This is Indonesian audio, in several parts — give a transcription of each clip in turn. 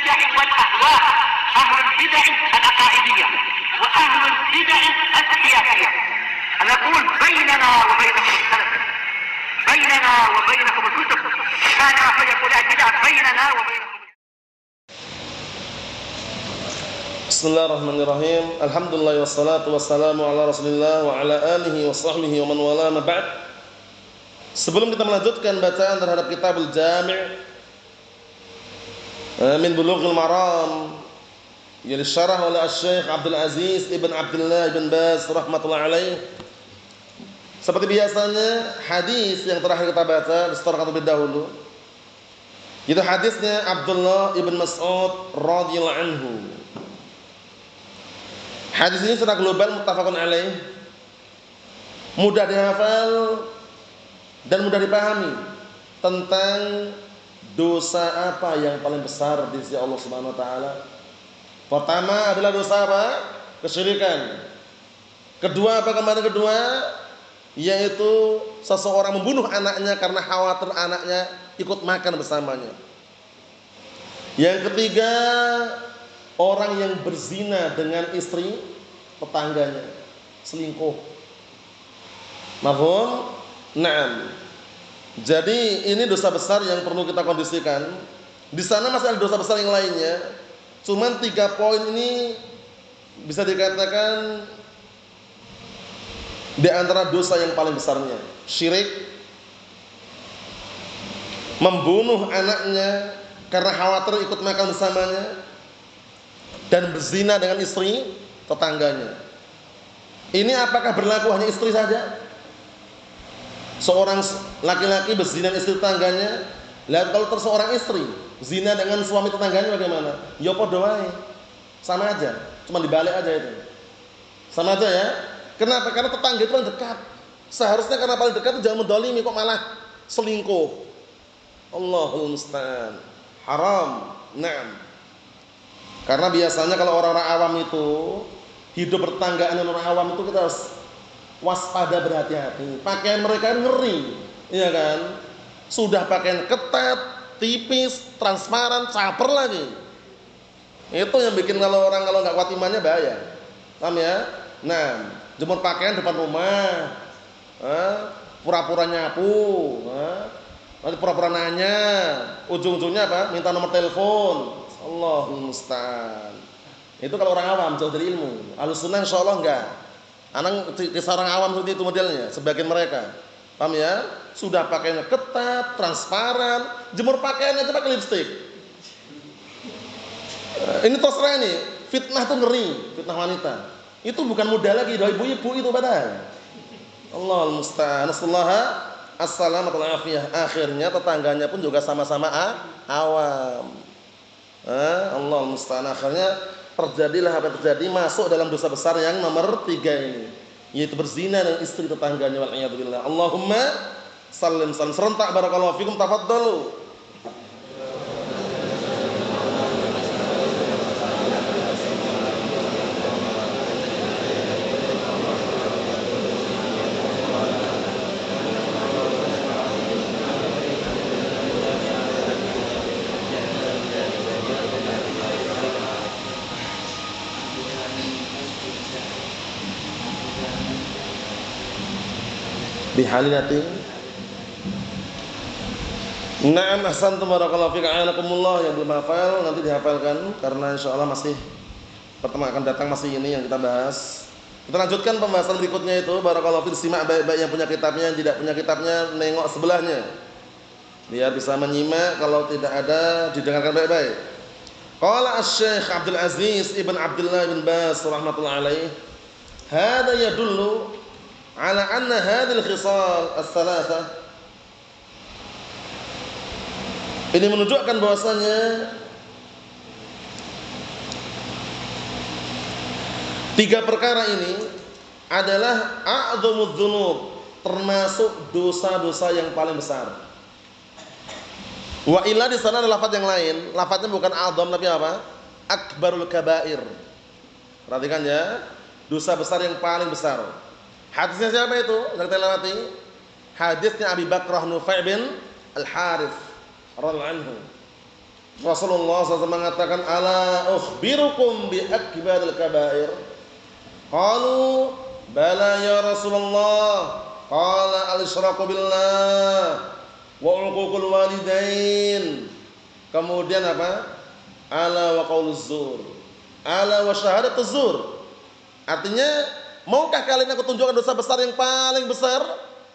البدع والأهواء، أهل البدع العقائدية وأهل البدع السياسية. نقول بيننا وبينكم السلف، بيننا وبينكم الكتب، كان فيقول البدع بيننا وبينكم. Bismillahirrahmanirrahim. Alhamdulillah wassalatu wassalamu ala Rasulillah wa ala alihi wa sahbihi wa man wala ma ba'd. Sebelum kita melanjutkan bacaan terhadap Kitabul Jami' min Bulughil Maram yang disyarah oleh Syekh Abdul Aziz Ibn Abdullah Ibn Baz rahmatullahi alaih. Seperti biasanya hadis yang terakhir kita baca disetorkan terlebih dahulu. Itu hadisnya Abdullah Ibn Mas'ud radhiyallahu anhu. Hadis ini secara global muttafaqun alaih, mudah dihafal dan mudah dipahami tentang dosa apa yang paling besar di sisi Allah Subhanahu wa taala. Pertama adalah dosa apa? Kesyirikan. Kedua apa kemarin kedua? Yaitu seseorang membunuh anaknya karena khawatir anaknya ikut makan bersamanya. Yang ketiga, orang yang berzina dengan istri tetangganya, selingkuh. Mafhum? Naam. Jadi ini dosa besar yang perlu kita kondisikan. Di sana masih ada dosa besar yang lainnya. Cuman 3 poin ini bisa dikatakan di antara dosa yang paling besarnya. Syirik, membunuh anaknya karena khawatir ikut makan bersamanya, dan berzina dengan istri tetangganya. Ini apakah berlaku hanya istri saja? Seorang laki-laki berzina dengan istri tetangganya, lalu kalau seorang istri zina dengan suami tetangganya bagaimana? Ya padha wae. Sama aja, cuma dibalik aja itu. Sama aja ya. Kenapa? Karena tetangga itu paling dekat. Seharusnya karena paling dekat itu jangan mendolimi, kok malah selingkuh. Allahul musta'an. Haram. Naam. Karena biasanya kalau orang-orang awam itu hidup bertanggaan dengan orang awam itu kita harus waspada, berhati-hati. Pakaian mereka ngeri, iya kan? Sudah pakaian ketat, tipis, transparan, caper lagi. Itu yang bikin kalau nggak kuat imannya bahaya. Paham ya? Nah, jemur pakaian depan rumah, pura-pura nyapu, nanti pura-pura nanya, ujung-ujungnya apa? Minta nomor telepon. Allahul musta'an. Itu kalau orang awam jauh dari ilmu. Ahlussunnah insyaallah enggak. Anak kisah orang awam seperti itu modelnya, sebagian mereka. Paham ya? Sudah pakaiannya ketat, transparan, jemur pakaiannya aja pakai lipstik. Ini terserah ini, fitnah tuh ngeri, fitnah wanita. Itu bukan muda lagi, doa ibu-ibu itu padahal. Allahul musta'an. Assalamualaikum warahmatullahi wabarakatuh. Akhirnya tetangganya pun juga sama-sama awam. Allah musta'an. Akhirnya terjadilah apa yang terjadi, masuk dalam dosa besar yang nomor 3 ini, yaitu berzina dengan istri tetangganya. Wal'iyadzubillah. Allahumma sallim salam. Serentak barakallahu fikum, tafadhalu. Bihalinatin. Na'am, ahsantum barakallahu fiik, a'anakumullah. Yang belum hafal nanti dihafalkan karena insyaallah masih pertemuan akan datang masih ini yang kita bahas. Kita lanjutkan pembahasan berikutnya itu barakallahu fiik. Simak baik-baik, yang punya kitabnya, yang tidak punya kitabnya nengok sebelahnya. Biar bisa menyimak, kalau tidak ada didengarkan baik-baik. Qala Asy-Syaikh Abdul Aziz Ibn Abdullah Ibn Baz rahmatullahi alaih, "Hada yadullu ala anna hadhil khisal as-salasah." Ini menunjukkan bahwasanya 3 perkara ini adalah a'dzamudz dzunub, termasuk dosa-dosa yang paling besar. Wa illa di sana ada lafaz yang lain, lafaznya bukan a'dzam tapi apa? Akbarul kabair. Perhatikan ya, dosa besar yang paling besar. Hadisnya siapa itu? Yang kita lewati. Hadisnya Abi Bakrah Nufai' bin Al-Harits radhiyallahu anhu. Rasulullah SAW mengatakan, ala ukhbirukum bi akbaril kabair. Qalu bala ya Rasulullah. Qala al-isyraku billah wa uququl walidain. Kemudian apa? Ala wa qauluz zur. Ala wa syahadatuz zur. Artinya, maukah kalian aku tunjukkan dosa besar yang paling besar?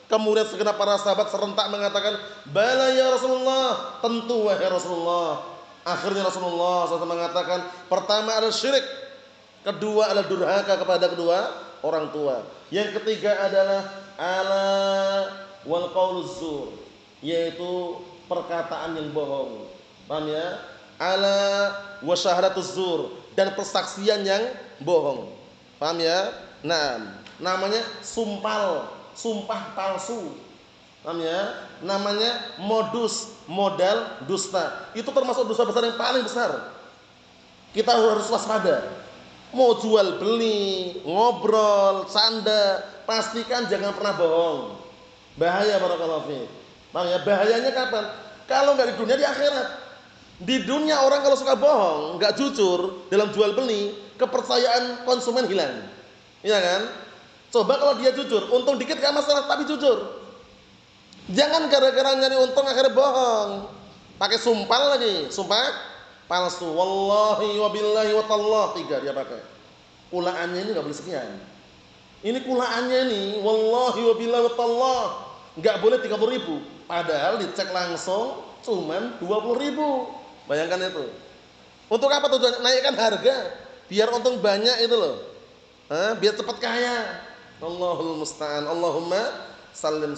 Kemudian segenap para sahabat serentak mengatakan, bala ya Rasulullah, tentu wahai Rasulullah. Akhirnya Rasulullah SAW mengatakan, pertama adalah syirik, kedua adalah durhaka kepada kedua orang tua, yang ketiga adalah ala wal qauluz zur, yaitu perkataan yang bohong. Paham ya? Ala wa syahadatuz zur, dan persaksian yang bohong. Paham ya? Nah, namanya sumpah palsu. Paham ya? Namanya modal dusta. Itu termasuk dosa besar yang paling besar. Kita harus waspada. Mau jual beli, ngobrol, canda, pastikan jangan pernah bohong. Bahaya barakallahu fiik. Paham ya? Bahayanya kapan? Kalau enggak di dunia, di akhirat. Di dunia orang kalau suka bohong, enggak jujur dalam jual beli, kepercayaan konsumen hilang. Iya kan? Coba kalau dia jujur, untung dikit enggak masalah, tapi jujur. Jangan gara-gara nyari untung akhirnya bohong. Pakai sumpah lagi, sumpah palsu. Wallahi wabillahi watallah, 3 dia pakai. Kulaannya ini enggak boleh sekian. Ini kulaannya ini, wallahi wabillahi watallah, enggak boleh 30.000. Padahal dicek langsung cuman 20.000. Bayangkan itu. Untuk apa tujuannya? Naikkan harga biar untung banyak itu loh. Biar cepat kaya. Allahul musta'an. Allahumma salim.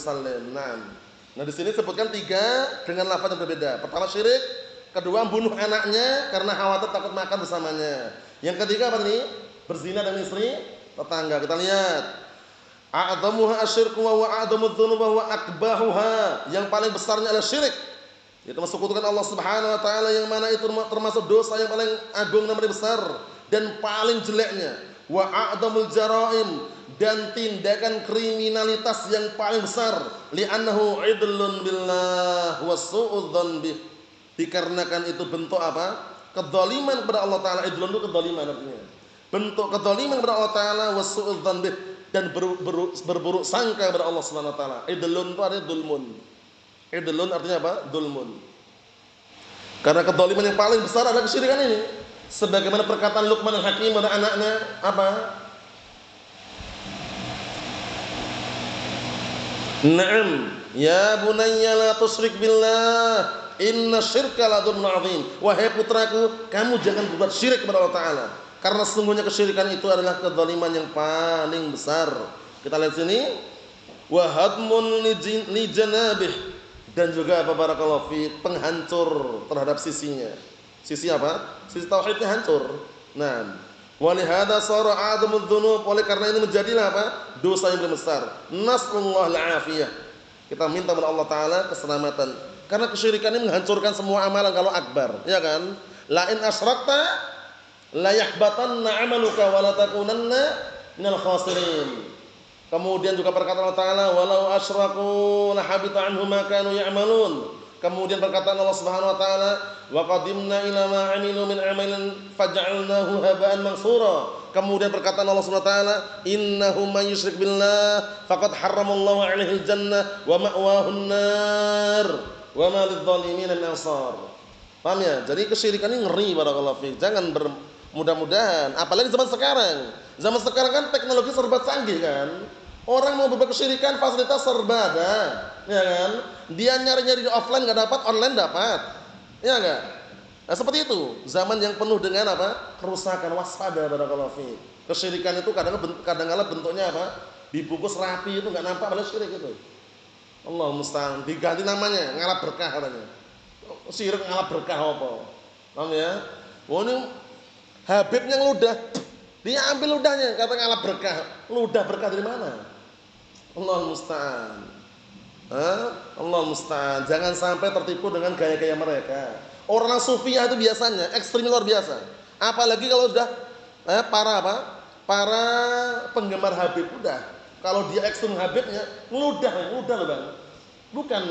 Nah di sini sebutkan 3 dengan lafaz yang berbeda. Pertama syirik, kedua bunuh anaknya karena khawatir takut makan bersamanya. Yang ketiga apa ini? Berzina dengan istri tetangga. Kita lihat. A'dhamuha asyirku wa a'dhamudz dzunuba wa akbahuha. Yang paling besarnya adalah syirik. Itu mensekutukan Allah Subhanahu wa taala, yang mana itu termasuk dosa yang paling agung dan paling besar dan paling jeleknya. Wa a'dhamul jaraim, dan tindakan kriminalitas yang paling besar, li'annahu idlun billah wa su'udzan dzanbi, dikarenakan itu bentuk apa? Kedzaliman kepada Allah taala. Idlun itu kedzaliman artinya. Bentuk kedzaliman kepada Allah taala, wa su'udzan dzanbi, dan berburuk sangka kepada Allah Subhanahu wa taala. Idlun itu artinya dzulmun. Idlun artinya apa? Dzulmun. Karena kedzaliman yang paling besar adalah kesyirikan ini. Sebagaimana perkataan Luqman al-Hakim pada anaknya, apa? Naam, ya bunayya la tusyrik billah, inna syirka la dzulmun 'adzim. Wahai putraku, kamu jangan berbuat syirik kepada Allah taala, karena sesungguhnya kesyirikan itu adalah kedzaliman yang paling besar. Kita lihat sini, wa hadmun li janabih, dan juga apa barakallahu fi, penghancur terhadap sisinya. Sisi apa? Sisi tauhidnya hancur. Nah, walihada sara adamudz dzunub, oleh karena ini menjadilah apa? Dosa yang besar. Nasallallahu al-afiyah. Kita minta kepada Allah taala keselamatan. Karena kesyirikan ini menghancurkan semua amalan kalau akbar, ya kan? La in asyrakta la yahbatanna 'amaluka wa la takunanna minal khasirin. Kemudian juga perkataan Allah taala, walau asyraku la habita 'anhum ma kanu ya'malun. Kemudian perkataan Allah Subhanahu wa taala, wa qadimna ila ma 'amilu min 'amalin faj'alnahu haba'an mansura. Kemudian perkataan Allah Subhanahu wa taala, innahu may yusyrik billah faqad harramallahu 'alaihi al-jannah wa ma'wahu an-nar wa ma lidh-dhalimin min ansar. Paham ya? Jadi kesyirikan ini ngeri barakallahu fiik. Jangan mudah-mudahan, apalagi zaman sekarang. Zaman sekarang kan teknologi serba canggih kan. Orang mau berbuat kesyirikan, fasilitas serba ada, ya kan? Dia nyari-nyari di offline nggak dapat, online dapat, ya enggak? Nah seperti itu, zaman yang penuh dengan apa? Kerusakan. Waspada barakallahu fiik. Kesyirikan itu kadang-kala bentuknya apa? Dibungkus rapi itu nggak nampak, padahal syirik itu. Allah musta'an, diganti namanya, ngalap berkah katanya. Syirik ngalap berkah apa? Paham ya? Wah ini Habibnya ngeludah, dia ambil ludahnya, kata ngalap berkah. Ludah berkah dari mana? Allah musta'an. Allah musta'an. Jangan sampai tertipu dengan gaya-gaya mereka. Orang sufiah itu biasanya ekstrim luar biasa. Apalagi kalau sudah para penggemar Habib udah. Kalau dia ekstrim Habibnya, ngeludah loh bang. Bukan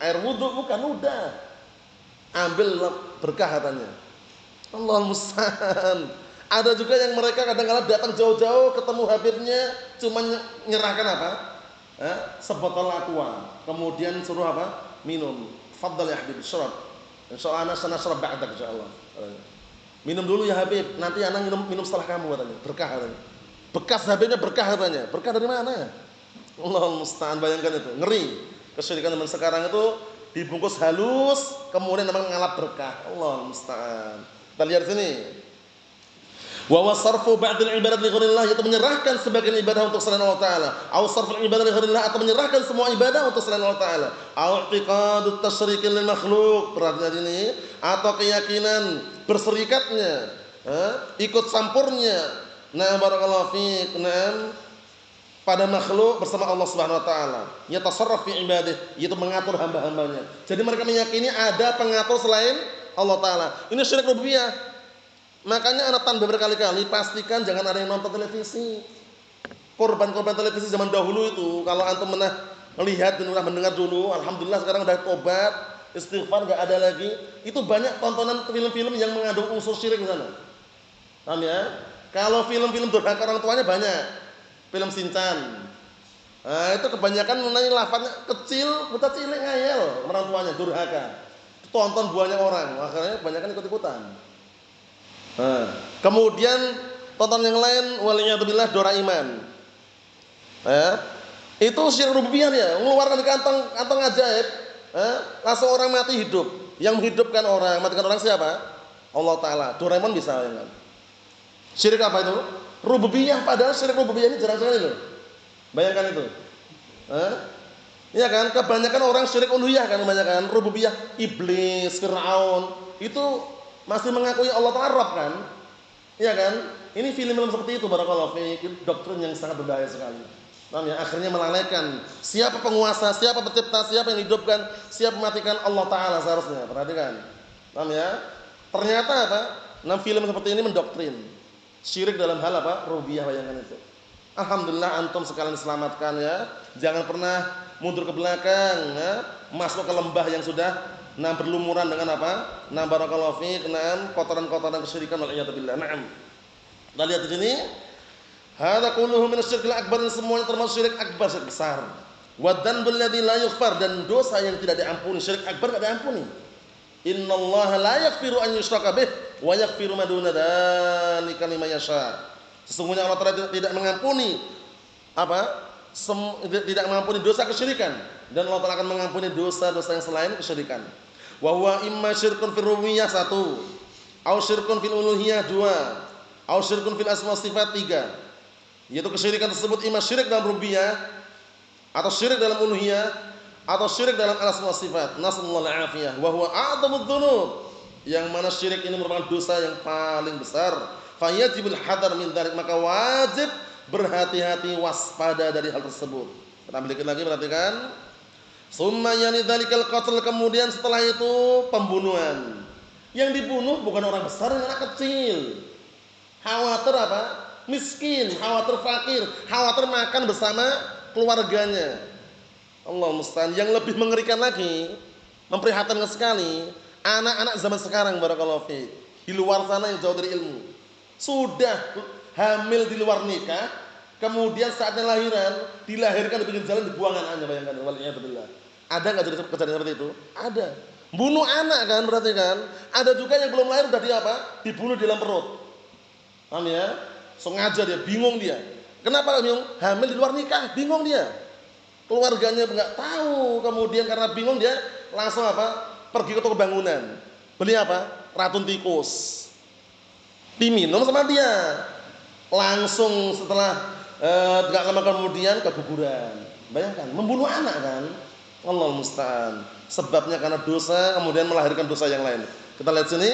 air wudhu, bukan ludah. ambil berkah katanya. Allah musta'an. Ada juga yang mereka kadang-kadang datang jauh-jauh ketemu Habibnya cuma nyerahkan apa? Sebotol aqua. Kemudian suruh apa? Minum. Fadhal ya Habib, syarab. Insyaallah ana sanashrab ba'dak insyaallah. Minum dulu ya Habib, nanti anak minum setelah kamu katanya. Berkah katanya. Bekas Habibnya berkah katanya. Berkah dari mana? Allahul musta'an, bayangkan itu. Ngeri. Kesyirikan zaman sekarang itu dibungkus halus, kemudian memang ngalap berkah. Allahul musta'an. Kita lihat sini. Wa wasarfu ba'dil ibadat li ghairillah, yaitu menyerahkan sebagian ibadah untuk selain Allah taala. Au sarful ibadah li ghairillah, atau menyerahkan semua ibadah untuk selain Allah taala. Au i'tiqadut tasyriqil lil makhluq, perhatian ini, atau keyakinan berserikatnya, ikut campurnya. Nah barakallahu fiik, pada makhluk bersama Allah Subhanahu wa taala. Yatasarraf fi ibadihi, yaitu mengatur hamba-hambanya. Jadi mereka meyakini ada pengatur selain Allah taala. Ini syirik rububiyah. Makanya anak tanda berkali-kali pastikan jangan ada yang nonton televisi. Korban-korban televisi zaman dahulu itu, kalau antum pernah melihat dan pernah mendengar dulu, alhamdulillah sekarang udah tobat, istighfar, enggak ada lagi. Itu banyak tontonan film-film yang mengandung unsur syirik di sana. Paham ya? Kalau film-film durhaka orang tuanya banyak. Film Shinchan. Nah, itu kebanyakan mengenai lafaznya kecil, buta cilik ngayal, orang tuanya durhaka. Tonton banyak orang, akhirnya kebanyakan ikut-ikutan. Nah, kemudian tonton yang lain waliyadzubillah Doraemon. Itu syirik rububiyah ya, mengeluarkan di kantong ajaib, langsung orang mati hidup. Yang menghidupkan orang, matikan orang siapa? Allah taala. Doraemon bisa ya kan? Syirik apa itu? Rububiyah, padahal syirik rububiyah ini jarang sekali loh. Bayangkan itu. Iya kan? Kebanyakan orang syirik uluhiyah kan, kebanyakan rububiyah. Iblis, Firaun, itu masih mengakui Allah Ta'ala Rabb kan? Iya kan? Ini film-film seperti itu barakallahu fiik, doktrin yang sangat berbahaya sekali. Ya, akhirnya melalaikan siapa penguasa, siapa pencipta, siapa yang hidupkan, siapa mematikan, Allah Ta'ala seharusnya. Perhatikan. Ya? Ternyata apa? Film seperti ini mendoktrin syirik dalam hal apa? Rububiyah, bayangkan itu. Alhamdulillah antum sekalian diselamatkan ya. Jangan pernah mundur ke belakang ya. Masuk ke lembah yang sudah berlumuran dengan apa? Barakallahu fiik, kotoran-kotoran kesyirikan wal iyad billah. Kita lihat di sini. Hadza kulluhu min asy-syirkil akbar, semuanya termasuk syirik akbar, syirik besar. Wa dzanbul ladzi la yughfar, dan dosa yang tidak diampuni, syirik akbar tidak diampuni. Innallaha la yaghfiru an yushraka bih wa yaghfiru ma duna dzalika liman yasha. Sesungguhnya Allah Taala tidak mengampuni tidak mengampuni dosa kesyirikan, dan Allah Taala akan mengampuni dosa-dosa yang selain kesyirikan. Wa huwa imma syirkun fil rububiyyah 1, au syirkun fil uluhiyah 2, au syirkun fil asma sifat 3. Yaitu kesyirikan tersebut imma syirik dalam rububiyah, atau syirik dalam uluhiyah, atau syirik dalam asma sifat. Nasallallahu alaihi wa huwa a'dzamudz dzunub, yang mana syirik ini merupakan dosa yang paling besar. Fayajibul hadar min dzalik, maka wajib berhati-hati, waspada dari hal tersebut. Kita ambilkan lagi, perhatikan. Summa yani dzalikal qatl, kemudian setelah itu pembunuhan. Yang dibunuh bukan orang besar, anak kecil. Khawatir apa? Miskin, khawatir fakir, khawatir makan bersama keluarganya. Allah musta'an. Yang lebih mengerikan lagi, memprihatinkan sekali, anak-anak zaman sekarang barakallahu fiik, di luar sana yang jauh dari ilmu, sudah hamil di luar nikah, kemudian saatnya lahiran, dilahirkan di pinggir jalan, dibuang anaknya, bayangkan. Waliyadzubillah. Ada enggak jadi kejadian seperti itu? Ada. Bunuh anak kan, berarti kan? Ada juga yang belum lahir udah dibunuh di dalam perut. Paham ya? Sengaja dia, bingung dia. Kenapa bingung? Hamil di luar nikah, bingung dia. Keluarganya enggak tahu, kemudian karena bingung dia langsung pergi ke toko bangunan. Beli racun tikus. Diminum sama dia. Langsung setelah enggak lama kemudian keguguran. Bayangkan, membunuh anak kan? Allahul musta'an. Sebabnya karena dosa, kemudian melahirkan dosa yang lain. Kita lihat sini,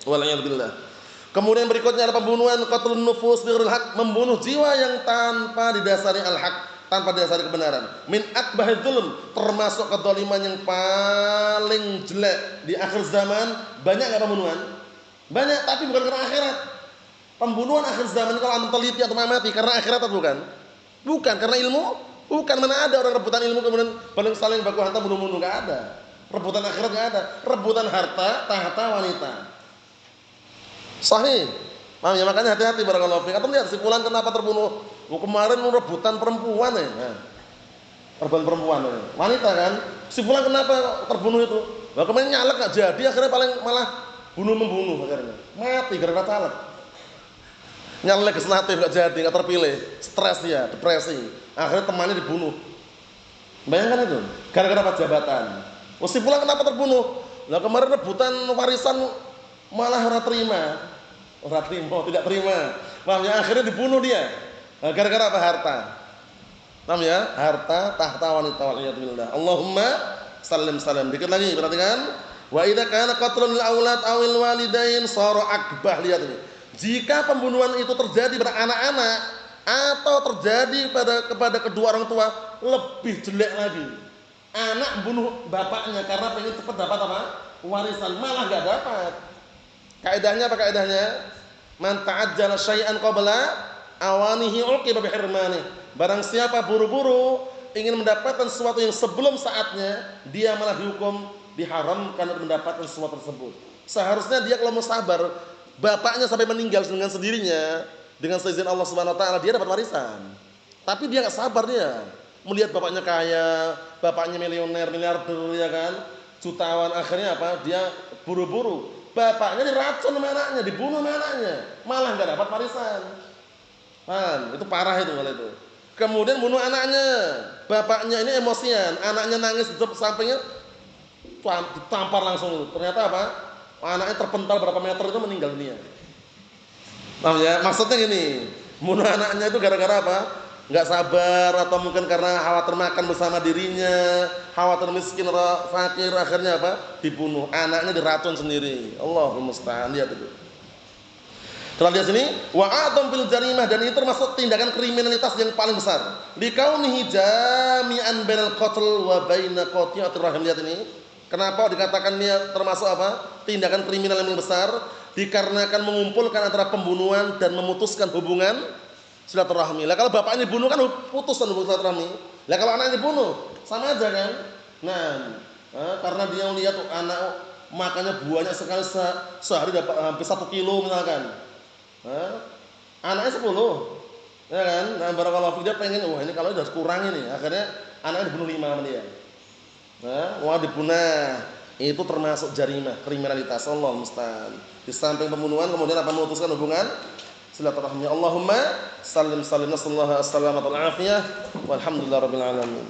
waliyadzubillah. Kemudian berikutnya ada pembunuhan qatlun nufus bighairil haq, membunuh jiwa yang tanpa didasari al-haq, tanpa didasari kebenaran. Min akbahidz zulm, termasuk kedzaliman yang paling jelek di akhir zaman. Banyak enggak pembunuhan? Banyak, tapi bukan karena akhirat. Pembunuhan akhir zaman kalau antum teliti atau mati karena akhirat atau bukan? Bukan karena ilmu, bukan. Mana ada orang rebutan ilmu kemudian paling saling baku hantam bunuh-bunuh, enggak ada. Rebutan akhirat enggak ada. Rebutan harta, tahta wanita. Sahih. Paham ya? Makanya hati-hati barakallahu fiik. Atau lihat si fulan kenapa terbunuh? Kemarin rebutan perempuan ya. Nah, rebutan perempuan ya. Wanita kan? Si fulan kenapa terbunuh itu? Lah kemarin nyalek enggak jadi, akhirnya paling malah bunuh-membunuh akhirnya. Mati gara-gara caleg. Nyalek legislatif enggak jadi, enggak terpilih. Stres dia, depresi. Akhirnya temannya dibunuh. Bayangkan itu, gara-gara dapat jabatan. Si fulan kenapa terbunuh? Lah kemarin rebutan warisan malah ora terima. Ora terima, tidak terima. Paham ya? Akhirnya dibunuh dia. Nah, gara-gara apa? Harta. Paham ya? Harta, tahta wanita waliyadzubillah. Allahumma sallim salam. Dikit lagi, perhatikan. Wa idza kana qatlun lil aulad awil walidain sara akbah. Lihat ini. Jika pembunuhan itu terjadi pada anak-anak atau terjadi kepada kedua orang tua, lebih jelek lagi. Anak bunuh bapaknya karena pengen cepat dapat apa? Warisan, malah enggak dapat. Kaidahnya apa kaidahnya? Man ta'ajjala syai'an qabla awanihi uqiba bihirmani. Barang siapa buru-buru ingin mendapatkan sesuatu yang sebelum saatnya, dia malah dihukum diharamkan untuk mendapatkan sesuatu tersebut. Seharusnya dia kalau mau sabar, bapaknya sampai meninggal dengan sendirinya, dengan seizin Allah Subhanahu wa taala dia dapat warisan. Tapi dia enggak sabar dia. Melihat bapaknya kaya, bapaknya miliuner, miliarder ya kan, jutawan, akhirnya apa? Dia buru-buru. Bapaknya diracun sama anaknya, dibunuh sama anaknya, malah nggak dapat warisan. Man, itu parah itu kalau itu. Kemudian bunuh anaknya, bapaknya ini emosian, anaknya nangis di sampingnya, ditampar langsung itu. Ternyata apa? Anaknya terpental berapa meter itu meninggal dunia. Paham ya? Maksudnya gini, bunuh anaknya itu gara-gara apa? Nggak sabar atau mungkin karena khawatir makan bersama dirinya, khawatir miskin atau fakir, akhirnya apa? Dibunuh. Anaknya diracun sendiri. Allahumma musta'an. Lihat itu. Kita lihat sini, wa'atum fil jarimah, dan itu termasuk tindakan kriminalitas yang paling besar. Likaunihi jami'an bainal qatl wa baina qati'atir rahim. Lihat ini. Kenapa dikatakan dia termasuk apa? Tindakan kriminal yang besar? Dikarenakan mengumpulkan antara pembunuhan dan memutuskan hubungan silaturahmi. Lah kalau bapaknya dibunuh kan putus hubungan silaturahmi. Lah kalau anaknya dibunuh sama aja kan? Nah, karena dia melihat anak makannya banyak sekali sehari dapat hampir 1 kilo misalkan. Anaknya 10. Ya kan? Nah, barakallahu dia pengen wah ini kalau udah kurang ini. Akhirnya anaknya dibunuh 5 sama dia. Wah dibunuh. Itu termasuk jarimah, kriminalitas. Allah musta'an. Di samping pembunuhan kemudian apa memutuskan hubungan silaturahmi. Allahumma sallim sallim nasallahu as-salamata wal afiyah walhamdulillahirabbil alamin.